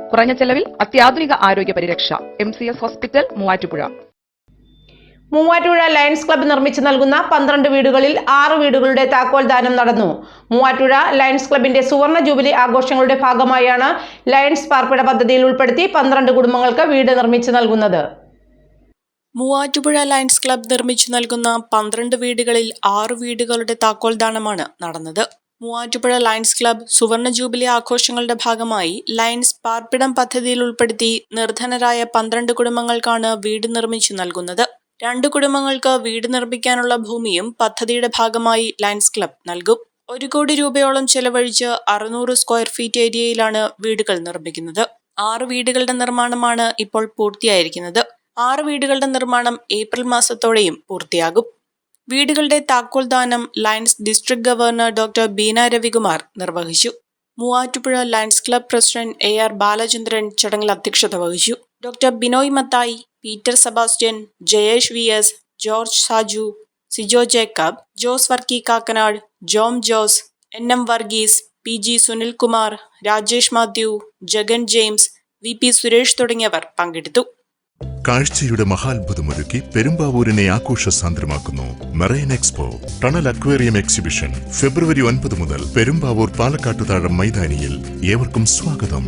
കുറഞ്ഞ ചെലവിൽ അത്യാധുനിക ആരോഗ്യ പരിരക്ഷ. MCS hospital, Muvattupuzha. Muvattupuzha lions club നിർമ്മിച്ചു നൽകുന്ന 12 വീടുകളിൽ 6 വീടുകളുടെ താക്കോൽ ദാനം നടന്നു. മൂവാറ്റുപുഴ ലയൺസ് ക്ലബ്ബിന്റെ സുവർണ ജൂബിലി ആഘോഷങ്ങളുടെ ഭാഗമായാണ് ലയൺസ് പാർപ്പിട പദ്ധതിയിൽ ഉൾപ്പെടുത്തി 12 കുടുംബങ്ങൾക്ക് വീട് നിർമ്മിച്ചു നൽകുന്നത്. മൂവാറ്റുപുഴ ലയൺസ് ക്ലബ്ബ് നിർമ്മിച്ചു നൽകുന്ന 12 വീടുകളിൽ 6 വീടുകളുടെ താക്കോൽ ദാനമാണ് നടന്നത്. മൂവാറ്റുപുഴ ലയൺസ് ക്ലബ്ബ് സുവർണ ജൂബിലി ആഘോഷങ്ങളുടെ ഭാഗമായി ലയൺസ് പാർപ്പിടം പദ്ധതിയിൽ ഉൾപ്പെടുത്തി നിർധനരായ 12 കുടുംബങ്ങൾക്കാണ് വീട് നിർമ്മിച്ചു നൽകുന്നത്. 2 കുടുംബങ്ങൾക്ക് വീട് നിർമ്മിക്കാനുള്ള ഭൂമിയും പദ്ധതിയുടെ ഭാഗമായി ലയൺസ് ക്ലബ്ബ് നൽകും. 1 കോടി രൂപയോളം ചെലവഴിച്ച് 600 സ്ക്വയർ ഫീറ്റ് ഏരിയയിലാണ് വീടുകൾ നിർമ്മിക്കുന്നത്. 6 വീടുകളുടെ നിർമ്മാണമാണ് ഇപ്പോൾ പൂർത്തിയായിരിക്കുന്നത്. 6 വീടുകളുടെ നിർമ്മാണം ഏപ്രിൽ മാസത്തോടെയും പൂർത്തിയാകും. വീടുകളുടെ താക്കോൽ ദാനം lions district governor doctor Beena Ravikumar നിർവഹിച്ചു. Muvattupuzha lions club president AR Balachandran ചടങ്ങിൽ അധ്യക്ഷത വഹിച്ചു. Doctor Binoy Mathai, Peter Sebastian, Jayesh VS, George Saju, Sijo Jacob, Jose Varkey Kakkanad, Jom Jose, NM Varghese, PG Sunilkumar, Rajesh Mathew, Jagan James, VP Suresh തുടങ്ങിയവർ പങ്കെടുത്തു. കാഴ്ചയുടെ മഹാത്ഭുതമൊരുക്കി പെരുമ്പാവൂരിനെ ആഘോഷസാന്ദ്രമാക്കുന്നു marine expo tunnel aquarium exhibition. ഫെബ്രുവരി 9 മുതൽ പെരുമ്പാവൂർ പാലക്കാട്ടുതാഴം മൈതാനിയിൽ. ഏവർക്കും സ്വാഗതം.